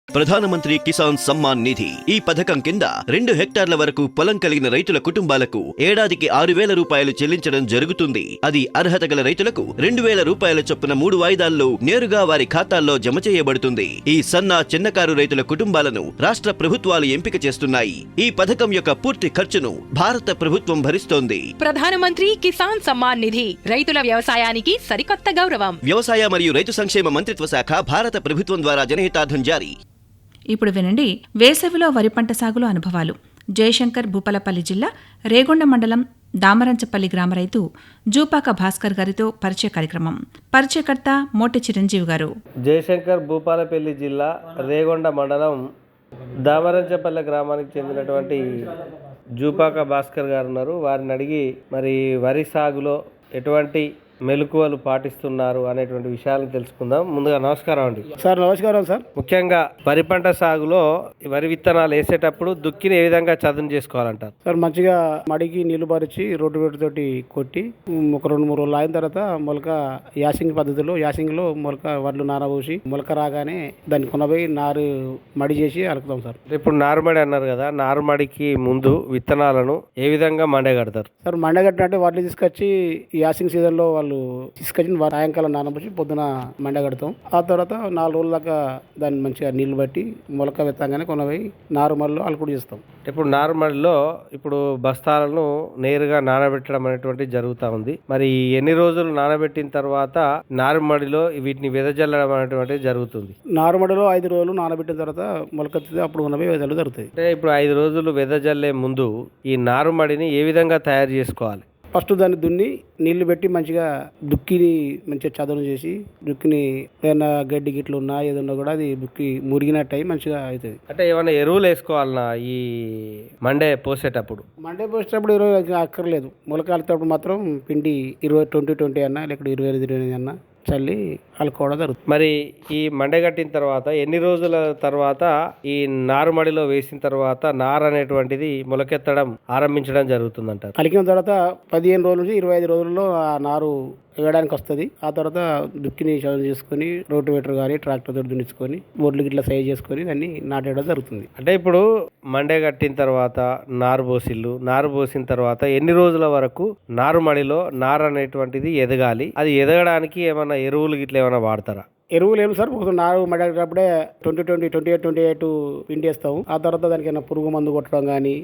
ప్రధానమంత్రి కిసాన్ సమ్మాన్ నిధి ఈ పథకం కింద 2 హెక్టార్ల వరకు పొలం కలిగిన రైతుల కుటుంబాలకు ఏడాదికి 6,000 రూపాయలు చెల్లించడం జరుగుతుంది. అది అర్హత గల రైతులకు 2,000 రూపాయల చొప్పున 3 వాయిదాల్లో నేరుగా వారి ఖాతాల్లో జమ చేయబడుతుంది. ఈ సన్న చిన్నకారు రైతుల కుటుంబాలను రాష్ట్ర ప్రభుత్వాలు ఎంపిక చేస్తున్నాయి. ఈ పథకం యొక్క పూర్తి ఖర్చును భారత ప్రభుత్వం భరిస్తోంది. ప్రధానమంత్రి కిసాన్ సమ్మాన్ నిధి రైతుల వ్యవసాయానికి సరికొత్త గౌరవం. వ్యవసాయ మరియు రైతు సంక్షేమ మంత్రిత్వ శాఖ, భారత ప్రభుత్వం ద్వారా జనహితార్థం జారీ. ఇప్పుడు వినండి వేసవిలో వరి పంట సాగులో అనుభవాలు. జయశంకర్ భూపాలపల్లి జిల్లా రేగొండ మండలం దామరంచపల్లి గ్రామ రైతు జూపాక భాస్కర్ గారితో పరిచయ కార్యక్రమం. పరిచయకర్త మోటె చిరంజీవి గారు. జయశంకర్ భూపాలపల్లి జిల్లా రేగొండ మండలం దామరంచపల్లి గ్రామానికి చెందినటువంటి జూపాక భాస్కర్ గారు ఉన్నారు. వారిని అడిగి మరి వరి సాగులో ఎటువంటి మెలకువలు పాటిస్తున్నారు అనేటువంటి విషయాలను తెలుసుకుందాం. ముందుగా నమస్కారం అండి. సార్ నమస్కారం సార్. ముఖ్యంగా వరి పంట సాగులో వరి విత్తనాలు వేసేటప్పుడు దుక్కిని ఏ విధంగా చదును చేసుకోవాలంటారు? సార్ మంచిగా మడికి నీళ్లు పరిచి రోడ్డు తోటి కొట్టి ఒక 2-3 రోజులు అయిన తర్వాత మొలక యాసింగ్ పద్ధతిలో యాసింగ్లో మొలక వడ్లు నానబోసి మొలక రాగానే దాన్ని కొనబోయి నారు మడి చేసి అలుకుతాం సార్. ఇప్పుడు నారుమడి అన్నారు కదా, నారుమడికి ముందు విత్తనాలను ఏ విధంగా మండగడతారు? సార్ మండగట్టినట్టే వడ్లు తీసుకొచ్చి యాసింగ్ సీజన్ లో వాళ్ళు తీసుకొచ్చి సాయంకాలం నానబోసి పొద్దున మండగడతాం. ఆ తర్వాత 4 రోజుల దాకా దాన్ని మంచిగా నీళ్లు బట్టి మొలక వెత్తంగానే కొనబోయి నారుమడిలో అలుకుడు చేస్తాం. ఇప్పుడు నారుమడిలో ఇప్పుడు బస్తాలను నేరుగా నానబెట్టడం అనేటువంటి జరుగుతూ ఉంది. మరి ఎన్ని రోజులు నానబెట్టిన తర్వాత నారుమడిలో వీటిని వెదజల్లడం అనేటువంటిది జరుగుతుంది? నారుమడిలో 5 రోజులు నానబెట్టిన తర్వాత మొలకెత్తితే అప్పుడు కొనబోయి వెదజల్లు జరుగుతాయి. అంటే ఇప్పుడు 5 రోజులు వెదజల్లే ముందు ఈ నారుమడిని ఏ విధంగా తయారు చేసుకోవాలి? ఫస్ట్ దాన్ని దున్ని నీళ్లు పెట్టి మంచిగా దుక్కిని మంచిగా చదును చేసి దుక్కిని ఏదైనా గడ్డి గిట్లు ఉన్నా ఏదన్నా కూడా అది దుక్కి మురిగినట్టు అయి మంచిగా అవుతుంది. అంటే ఏమైనా ఎరువులు వేసుకోవాలన్నా ఈ మండే పోసేటప్పుడు? మండే పోసేటప్పుడు 20 అక్కర్లేదు. మొలకాలేటప్పుడు మాత్రం పిండి 20-20 అన్నా లేకపోతే 25-28 అన్నా చల్లి అలుకోవడం జరుగుతుంది. మరి ఈ మండగట్టిన తర్వాత ఎన్ని రోజుల తర్వాత ఈ నారుమడిలో వేసిన తర్వాత నారు అనేటువంటిది మొలకెత్తడం ఆరంభించడం జరుగుతుందంటారు? కలికిన తర్వాత 15 రోజుల నుంచి 25 రోజుల్లో ఆ నారు వేయడానికి వస్తుంది. ఆ తర్వాత దుక్కిని చదువు చేసుకొని రోటివేటర్ కానీ ట్రాక్టర్ తోటి దున్నించుకొని బొడ్లు గిట్లా సైజ్ చేసుకొని దాన్ని నాటేయడం జరుగుతుంది. అంటే ఇప్పుడు మండే కట్టిన తర్వాత నారు పోసిన తర్వాత ఎన్ని రోజుల వరకు నారుమడిలో నారు అనేటువంటిది ఎదగాలి? అది ఎదగడానికి ఏమైనా ఎరువులు గిట్లా ఏమైనా వాడతారా? ఎరువులు ఏమి సార్, ఒక నారు మడేటప్పుడే 28 పిండి వేస్తాము. ఆ తర్వాత దానికి ఏమైనా పురుగు మందు కొట్టడం కానీ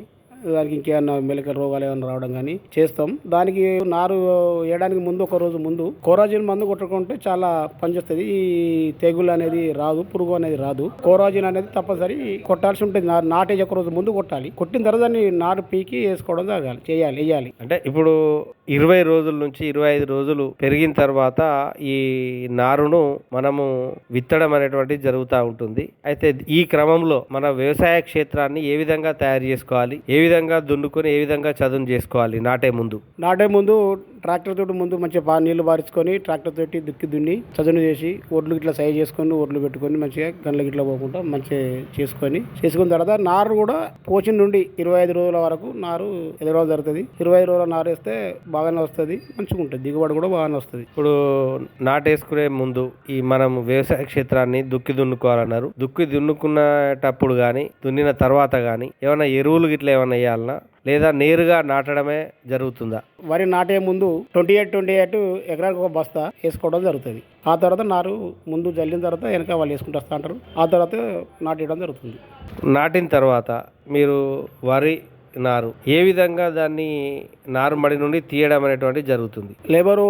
దానికి ఇంకేమన్నా మెలక రోగాలు ఏమైనా రావడం కానీ చేస్తాం. దానికి నారు వేయడానికి ముందు ఒక రోజు ముందు కోరాజిన్ మందు కొట్టుకుంటే చాలా పనిచేస్తుంది. ఈ తెగులు అనేది రాదు, పురుగు అనేది రాదు. కోరాజిన్ అనేది తప్పనిసరి కొట్టాల్సి ఉంటుంది. నాటేజ్ ఒక రోజు ముందు కొట్టాలి. కొట్టిన తర్వాత దాన్ని నారు పీకి వేసుకోవడం వేయాలి. అంటే ఇప్పుడు 20 రోజుల నుంచి 25 రోజులు పెరిగిన తర్వాత ఈ నారును మనము విత్తడం అనేటువంటిది జరుగుతూ ఉంటుంది. అయితే ఈ క్రమంలో మన వ్యవసాయ క్షేత్రాన్ని ఏ విధంగా తయారు చేసుకోవాలి, ఏ విధంగా దున్నుకొని ఏ విధంగా చదును చేసుకోవాలి? నాటే ముందు ట్రాక్టర్ తోటి ముందు మంచిగా నీళ్లు బారించుకొని ట్రాక్టర్ తోటి దున్ని చదును చేసి ఒడ్లు గిట్లా సైజ్ చేసుకొని ఒడ్లు పెట్టుకొని మంచిగా గండ్ల గిట్లా పోకుండా మంచిగా చేసుకున్న తర్వాత నారు కూడా పోచిన నుండి 25 రోజుల వరకు నారు ఎదగడం జరుగుతుంది. 25 రోజుల నారు వేస్తే బాగానే వస్తుంది, మంచిగా ఉంటుంది, దిగుబడి కూడా బాగానే వస్తుంది. ఇప్పుడు నాటేసుకునే ముందు ఈ మనం వ్యవసాయ క్షేత్రాన్ని దున్నుకోవాలన్నారు. దున్నుకునేటప్పుడు కానీ దున్నిన తర్వాత కానీ ఏమైనా ఎరువులు గిట్లా ఏమైనా వేయాలన్నా లేదా నేరుగా నాటడమే జరుగుతుందా? వరి నాటే ముందు 28 ఎకరానికి ఒక బస్తా వేసుకోవడం జరుగుతుంది. ఆ తర్వాత నారు ముందు జల్లిన తర్వాత వెనక వాళ్ళు వేసుకుంటూ వస్తూ ఉంటారు. ఆ తర్వాత నాటేయడం జరుగుతుంది. నాటిన తర్వాత మీరు వరి నారు ఏ విధంగా దాన్ని నారుమడి నుండి తీయడం అనేటువంటి జరుగుతుంది? లేబరు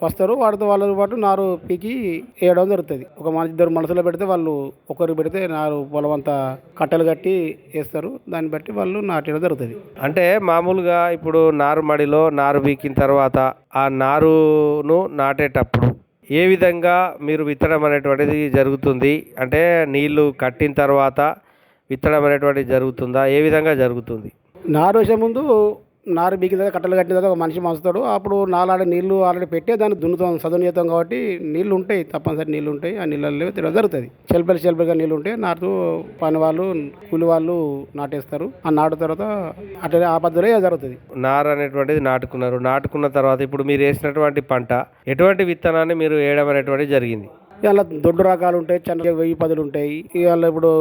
వస్తారు, వాళ్ళతో పాటు నారు పీకి వేయడం జరుగుతుంది. ఒక ఇద్దరు మనుషులు పెడితే వాళ్ళు ఒకరు పెడితే నారు పొలం అంతా కట్టెలు కట్టి వేస్తారు. దాన్ని బట్టి వాళ్ళు నాటేయడం జరుగుతుంది. అంటే మామూలుగా ఇప్పుడు నారుమడిలో నారు పీకిన తర్వాత ఆ నారును నాటేటప్పుడు ఏ విధంగా మీరు విత్తడం అనేటువంటిది జరుగుతుంది? అంటే నీళ్లు కట్టిన తర్వాత విత్తడం అనేటువంటిది జరుగుతుందా? ఏ విధంగా జరుగుతుంది? నారు వేసే ముందు నారు బీకిన తర్వాత కట్టలు కట్టిన తర్వాత ఒక మనిషి మస్తాడు. అప్పుడు నాలాడే నీళ్లు ఆల్రెడీ పెట్టే దాన్ని దున్నుతాం, చదును చేస్తాం కాబట్టి నీళ్లు ఉంటాయి, తప్పనిసరి నీళ్లు ఉంటాయి. ఆ నీళ్ళల్లో తిరగడం జరుగుతుంది. చెల్పలుగా నీళ్ళు ఉంటాయి. నాటుతూ పని వాళ్ళు కూలి వాళ్ళు నాటేస్తారు. ఆ నాటు తర్వాత అట్లా ఆ పద్ధతిలో జరుగుతుంది. నారు అనేటువంటిది నాటుకున్న తర్వాత ఇప్పుడు మీరు వేసినటువంటి పంట ఎటువంటి విత్తనాన్ని మీరు వేయడం అనేటువంటిది జరిగింది? ఇలా దొడ్డు రకాలు ఉంటాయి, చిన్న 1010 ఉంటాయి. ఇవాళ ఇప్పుడు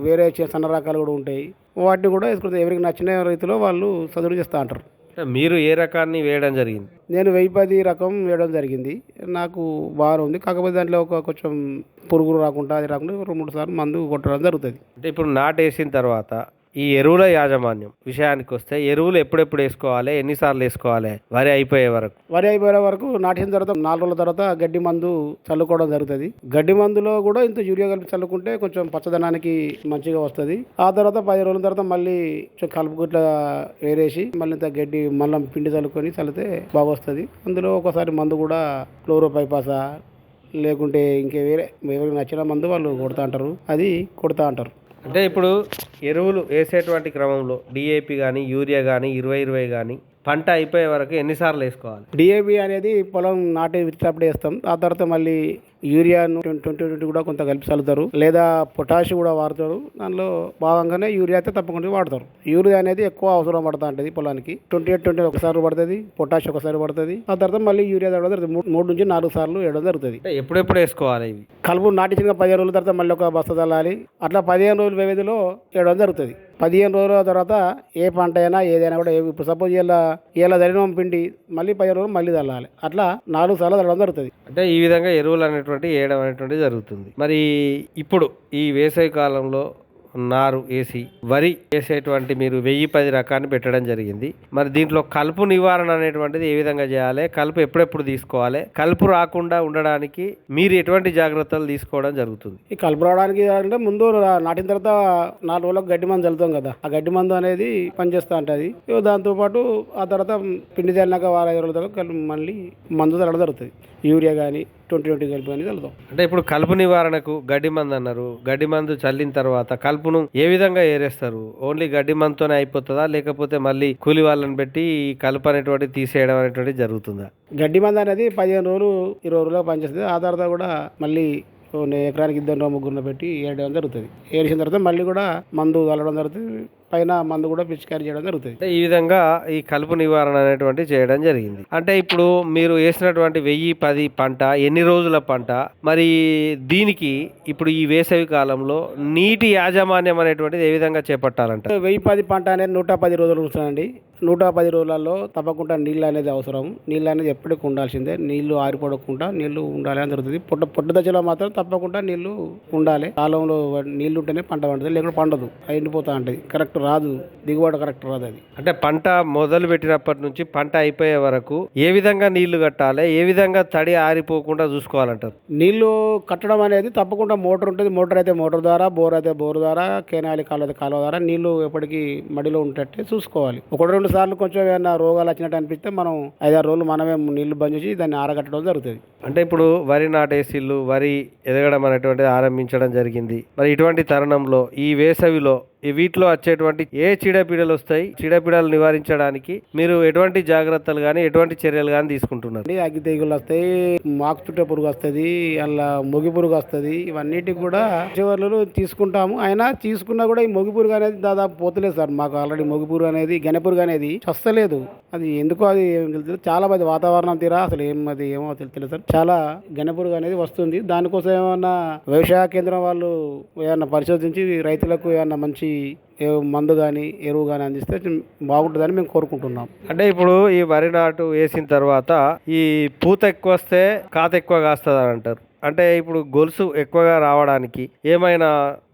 వేరే సన్న రకాలు కూడా ఉంటాయి. వాటిని కూడా వేసుకుంటే ఎవరికి నచ్చిన రీతిలో వాళ్ళు చదువు చేస్తూ ఉంటారు. మీరు ఏ రకాన్ని వేయడం జరిగింది? నేను 1010 రకం వేయడం జరిగింది. నాకు బాగా ఉంది. కాకపోతే దాంట్లో కొంచెం పురుగులు రాకుండా అది రాకుండా 2-3 సార్లు మందు కొట్టడం జరుగుతుంది. అంటే ఇప్పుడు నాటేసిన తర్వాత ఈ ఎరువుల యాజమాన్యం విషయానికి వస్తే ఎరువులు ఎప్పుడెప్పుడు వేసుకోవాలి, ఎన్నిసార్లు వేసుకోవాలి? వరి అయిపోయే వరకు నాటిన తర్వాత 4 రోజుల తర్వాత గడ్డి మందు చల్లుకోవడం జరుగుతుంది. గడ్డి మందులో కూడా ఇంత యూరియా కలిపి చల్లుకుంటే కొంచెం పచ్చదనానికి మంచిగా వస్తుంది. ఆ తర్వాత 10 రోజుల తర్వాత మళ్ళీ కలుపు గుట్ల వేరేసి మళ్ళీ ఇంత గడ్డి మళ్ళీ పిండి చల్లుకొని చల్లితే బాగా వస్తుంది. అందులో ఒకసారి మందు కూడా క్లోరోపైపాసా లేకుంటే ఇంకే వేరే ఎవరికి నచ్చిన మందు వాళ్ళు కొడతా అంటారు. అంటే ఇప్పుడు ఎరువులు వేసేటువంటి క్రమంలో DAP కానీ యూరియా కానీ 20-20 కానీ పంట అయిపోయే వరకు ఎన్నిసార్లు వేసుకోవాలి? DAP అనేది పొలం నాటే విత్తేటప్పుడు వేస్తాం. ఆ తర్వాత మళ్ళీ యూరియాను 20 కూడా కొంత కలిపి చల్లుతారు, లేదా పొటాష్ కూడా వాడతారు. దానిలో భాగంగానే యూరియా అయితే తప్పకుండా వాడతారు. యూరియా అనేది ఎక్కువ అవసరం పడుతూ ఉంటుంది పొలానికి. 28 ఒకసారి పడుతుంది, పొటాష్ ఒకసారి పడుతుంది. ఆ తర్వాత మళ్ళీ యూరియా తగ్గడం జరుగుతుంది. 3 నుంచి 4 సార్లు వేయడం జరుగుతుంది. ఎప్పుడెప్పుడు వేసుకోవాలి ఇవి? కలుపు నాటించిన 15 రోజుల తర్వాత మళ్ళీ ఒక బస్తా చల్లాలి. అట్లా 15 రోజుల వ్యవధిలో వేయడం జరుగుతుంది. 15 రోజుల తర్వాత ఏ పంట అయినా ఏదైనా కూడా ఇప్పుడు సపోజ్ ఇలా జరిగిన పిండి మళ్ళీ 15 రోజులు మళ్ళీ చల్లాలి. అట్లా 4 సార్లు చల్లడం జరుగుతుంది. అంటే ఈ విధంగా ఎరువులు వేయడం అనేటువంటి జరుగుతుంది. మరి ఇప్పుడు ఈ వేసవి కాలంలో నారు వేసి వరి వేసేటువంటి మీరు 1010 రకాన్ని పెట్టడం జరిగింది. మరి దీంట్లో కలుపు నివారణ అనేటువంటిది ఏ విధంగా చేయాలి? కలుపు ఎప్పుడెప్పుడు తీసుకోవాలి? కలుపు రాకుండా ఉండడానికి మీరు ఎటువంటి జాగ్రత్తలు తీసుకోవడం జరుగుతుంది? ఈ కలుపు రావడానికి అంటే ముందు నాటిన తర్వాత 4 రోజులకు గడ్డి మందు చల్లుతాం కదా, ఆ గడ్డి మందు అనేది పనిచేస్తూ ఉంటుంది. దాంతోపాటు ఆ తర్వాత పిండి చల్లినాక 5 రోజుల తర్వాత మళ్ళీ మందు చల్లడం జరుగుతుంది. యూరియా కానీ 20 కలుపు అని చల్లుతాం. అంటే ఇప్పుడు కలుపు నివారణకు గడ్డి మందు అన్నారు, గడ్డి మందు చల్లిన తర్వాత కలుపును ఏ విధంగా ఏరేస్తారు? ఓన్లీ గడ్డి మందుతోనే అయిపోతుందా, లేకపోతే మళ్ళీ కూలి వాళ్ళని పెట్టి ఈ కలుపు అనేటువంటి తీసేయడం అనేటువంటి జరుగుతుందా? గడ్డి మందు అనేది 15 రోజులు 20 రోజులు పనిచేస్తుంది. ఆ తర్వాత కూడా మళ్ళీ ఎకరానికి 2 ముగ్గురు పెట్టి ఏరడం జరుగుతుంది. ఏరిసిన తర్వాత మళ్ళీ కూడా మందు చల్లడం జరుగుతుంది, పైన మందు కూడా పిచికారీ చేయడం జరుగుతుంది. అంటే ఈ విధంగా ఈ కలుపు నివారణ అనేటువంటి చేయడం జరిగింది. అంటే ఇప్పుడు మీరు వేసినటువంటి 1010 పంట ఎన్ని రోజుల పంట, మరి దీనికి ఇప్పుడు ఈ వేసవి కాలంలో నీటి యాజమాన్యం అనేటువంటిది ఏ విధంగా చేపట్టాలంట? 1010 పంట అనేది 110 రోజులు ఉంటుందండి. 110 రోజులలో తప్పకుండా నీళ్ళు అనేది అవసరం. నీళ్ళు అనేది ఎప్పటికి ఉండాల్సిందే. నీళ్లు ఆరిపోకుండా నీళ్లు ఉండాలి అని జరుగుతుంది. పొట్టు దశలో మాత్రం తప్పకుండా నీళ్లు ఉండాలి. కాలంలో నీళ్లు ఉంటేనే పంట పండుతుంది, లేకుంటే పండదు, ఎండిపోతా ఉంటుంది. కరెక్ట్ రాదు, దిగుబడి కరెక్ట్ రాదు. అది అంటే పంట మొదలు పెట్టినప్పటి నుంచి పంట అయిపోయే వరకు ఏ విధంగా నీళ్లు కట్టాలి, ఏ విధంగా తడి ఆరిపోకుండా చూసుకోవాలంటారు? నీళ్లు కట్టడం అనేది తప్పకుండా మోటార్ ఉంటుంది. మోటార్ అయితే మోటార్ ద్వారా, బోర్ అయితే బోర్ ద్వారా, కేనాలి కాలువ అయితే కాలువ ద్వారా నీళ్లు ఎప్పటికీ మడిలో ఉంటట్టే చూసుకోవాలి. 1-2 సార్లు కొంచెం ఏమైనా రోగాలు వచ్చినట్టు అనిపిస్తే మనం 5-6 రోజులు మనమే నీళ్లు బంద్ చేసి దాన్ని ఆరగట్టడం జరుగుతుంది. అంటే ఇప్పుడు వరి నాటేసిళ్ళు, వరి ఎదగడం అనేటువంటిది ఆరంభించడం జరిగింది. మరి ఇటువంటి తరుణంలో ఈ వేసవిలో వీటిలో వచ్చేటువంటి ఏ చీడపీడలు వస్తాయి, చీడపీడలు నివారించడానికి మీరు ఎటువంటి జాగ్రత్తలు కానీ ఎటువంటి చర్యలు కానీ తీసుకుంటున్నారు? అగ్గి తెగులు వస్తాయి, మాకు చుట్టే పురుగు వస్తుంది, అలా మొగి పురుగు వస్తుంది. ఇవన్నిటికి కూడా చివర్లు తీసుకుంటాము. అయినా తీసుకున్నా కూడా ఈ మొగి పురుగు అనేది దాదాపు పోతలేదు సార్. మాకు ఆల్రెడీ మొగి పురుగు అనేది, గెనె పురుగు అనేది వస్తలేదు. అది ఎందుకో అది తెలుస్తుంది. చాలా మంది వాతావరణం తీరా అసలు ఏమో తెలుస్తుంది సార్. చాలా గెనె పురుగు అనేది వస్తుంది. దానికోసం ఏమన్నా వ్యవసాయ కేంద్రం వాళ్ళు ఏమన్నా పరిశోధించి రైతులకు ఏమన్నా మంచి మందు కానీ ఎరువు కానీ అందిస్తే బాగుంటుందని మేము కోరుకుంటున్నాం. అంటే ఇప్పుడు ఈ వరి నాటు వేసిన తర్వాత ఈ పూత ఎక్కువ వస్తే కాత ఎక్కువ కాస్తుంది అని అంటారు. అంటే ఇప్పుడు గొలుసు ఎక్కువగా రావడానికి ఏమైనా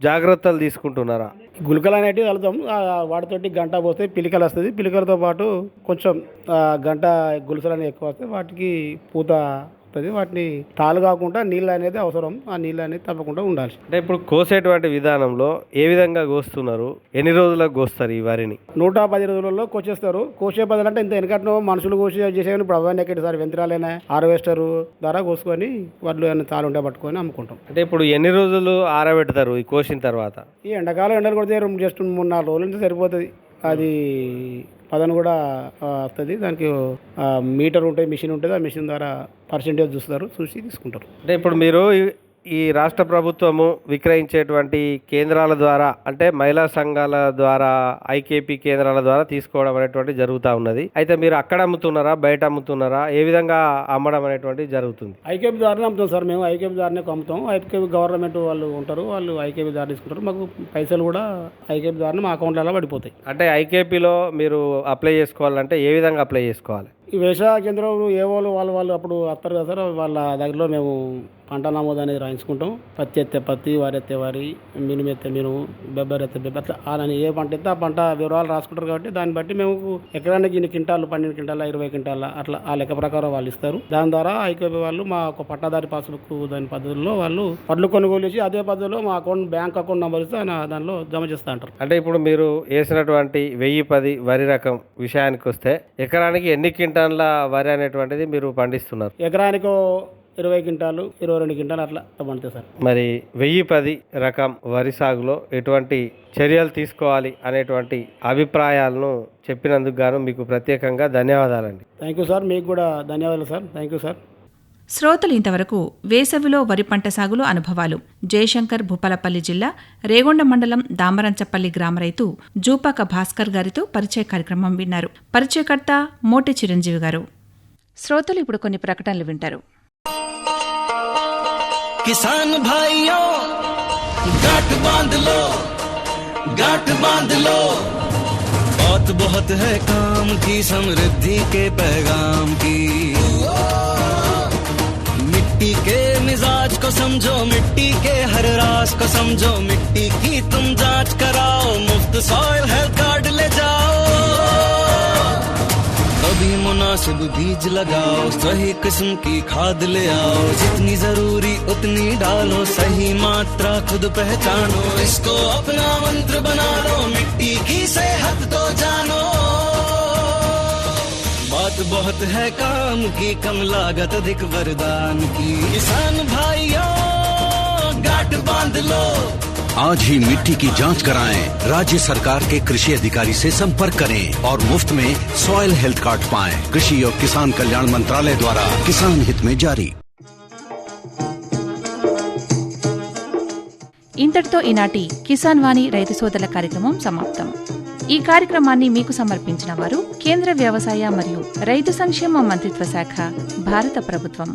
జాగ్రత్తలు తీసుకుంటున్నారా? గుళికలు అనేటివి కలుద్దాం. వాటితోటి గంట పోస్తే పిలికలు వస్తుంది. పిలికలతో పాటు కొంచెం గంట గొలుసులు అనేవి ఎక్కువ వస్తే వాటికి పూత వాటిని తాలు కాకుండా నీళ్ళు అనేది అవసరం. ఆ నీళ్ళు అనేది తప్పకుండా ఉండాలి. అంటే ఇప్పుడు కోసేటువంటి విధానంలో ఏ విధంగా కోస్తున్నారు, ఎన్ని రోజులకు కోస్తారు ఈ వరిని? 110 రోజులలో కోసేస్తారు. కోసే బదులు అంటే ఇంత వెనకట్లో మనుషులు కోసి చేసేవాళ్ళు ఇప్పుడు అవన్నీ ఎక్కడి సార్ యంత్రాలైనా హార్వెస్టర్ ద్వారా కోసుకొని వడ్లు ఏమైనా తాలు ఉంటే పట్టుకొని అమ్ముకుంటాం. అంటే ఇప్పుడు ఎన్ని రోజులు ఆరబెడతారు ఈ కోసిన తర్వాత? ఈ ఎండాకాలం ఎండలు కొడితే జస్ట్ 3-4 రోజులు నుంచి సరిపోతుంది. అది పదను కూడా వస్తుంది. దానికి మీటర్ ఉంటుంది, మిషన్ ఉంటుంది. ఆ మిషన్ ద్వారా పర్సెంటేజ్ చూస్తారు, చూసి తీసుకుంటారు. అంటే ఇప్పుడు మీరు ఈ రాష్ట్ర ప్రభుత్వము విక్రయించేటువంటి కేంద్రాల ద్వారా, అంటే మహిళా సంఘాల ద్వారా, ఐకేపీ కేంద్రాల ద్వారా తీసుకోవడం అనేటువంటి జరుగుతూ ఉన్నది. అయితే మీరు అక్కడ అమ్ముతున్నారా, బయట అమ్ముతున్నారా, ఏ విధంగా అమ్మడం అనేటువంటి జరుగుతుంది? ఐకేపీ ద్వారానే అమ్ముతాం సార్. మేము ఐకేపీ ద్వారానే అమ్ముతాం. ఐకేపీ గవర్నమెంట్ వాళ్ళు ఉంటారు, వాళ్ళు ఐకేపీ ద్వారా తీసుకుంటారు. మాకు పైసలు కూడా ఐకేపీ ద్వారా మా అకౌంట్లలో పడిపోతాయి. అంటే ఐకేపీలో మీరు అప్లై చేసుకోవాలంటే ఏ విధంగా అప్లై చేసుకోవాలి? ఈ వ్యవసాయ కేంద్రంలో వాళ్ళు అప్పుడు వస్తారు కదా సార్. వాళ్ళ దగ్గరలో మేము పంట నమోదు అనేది రాయించుకుంటాం. పత్తి ఎత్తే పత్తి, వరి ఎత్తే వరి, మినుము ఎత్తే మినుము, బెబ్బర్ ఎత్తే బెబ్బర్, అట్లా ఏ పంట ఎత్తే ఆ పంట వివరాలు రాసుకుంటారు. కాబట్టి దాన్ని బట్టి మేము ఎకరానికి 2 క్వింటాలు, 12 క్వింటాల, 20 క్వింటాల అట్లా ఆ లెక్క ప్రకారం వాళ్ళు ఇస్తారు. దాని ద్వారా ఐకేపీ వాళ్ళు మా ఒక పట్టాదారి పాస్బుక్ దాని పద్ధతిలో వాళ్ళు పడ్లు కొనుగోలు చేసి అదే పద్ధతిలో మా బ్యాంక్ అకౌంట్ నెంబర్ ఇస్తే దానిలో జమ చేస్తూ అంటారు. అంటే ఇప్పుడు మీరు వేసినటువంటి 1010 వరి రకం విషయానికి వస్తే ఎకరానికి ఎన్ని క్వింటాల వరి అనేటువంటిది మీరు పండిస్తున్నారు? ఎకరానికి 20 క్వింటాలు, 22 క్వింటాలు అట్లా పండుతాయి సార్. మరి 1010 రకం వరి సాగులో ఎటువంటి చర్యలు తీసుకోవాలి అనేటువంటి అభిప్రాయాలను చెప్పినందుకు గాను మీకు ప్రత్యేకంగా ధన్యవాదాలండి. Thank you sir. మీకు కూడా ధన్యవాదాలు సార్. Thank you sir. శ్రోతలు ఇంతవరకు వేసవిలో వరి పంట సాగులో అనుభవాలు జయశంకర్ భూపాలపల్లి జిల్లా రేగొండ మండలం దామరంచపల్లి గ్రామ రైతు జూపాక భాస్కర్ గారితో పరిచయ కార్యక్రమం విన్నారు. పరిచయకర్త మోటి చిరంజీవి గారు. శ్రోతలు ఇప్పుడు కొన్ని ప్రకటనలు వింటారు. కిసాన్ భాయియో గాట్ బాంధ్ లో, गांठ बांध लो, बात बहुत है काम की, समृद्धि के पैगाम की। मिट्टी के मिजाज को समझो, मिट्टी के हर राज को समझो, मिट्टी की तुम जांच कराओ, मुफ्त सॉइल हेल्थ कार्ड ले जाओ। कभी मुनासिब बीज लगाओ, सही किस्म की खाद ले आओ, जितनी जरूरी उतनी डालो, सही मात्रा खुद पहचानो, इसको अपना मंत्र बना लो, मिट्टी की सेहत तो जानो। बात बहुत है काम की, कम लागत अधिक वरदान की। किसान भाइयों गांठ बांध लो, आज ही मिट्टी की जांच कराएं। राज्य सरकार के कृषि अधिकारी से संपर्क करें और मुफ्त में सॉइल हेल्थ कार्ड पाएं। कृषि और किसान कल्याण मंत्रालय द्वारा किसान हित में जारी। ఇంతటితో ఈనాటి కిసాన్ వాణి రైతు సోదరుల కార్యక్రమం సమాప్తం. ఈ కార్యక్రమాన్ని మీకు సమర్పించిన వారు కేంద్ర వ్యవసాయ మరియు రైతు సంక్షేమ మంత్రిత్వ శాఖ, భారత ప్రభుత్వం.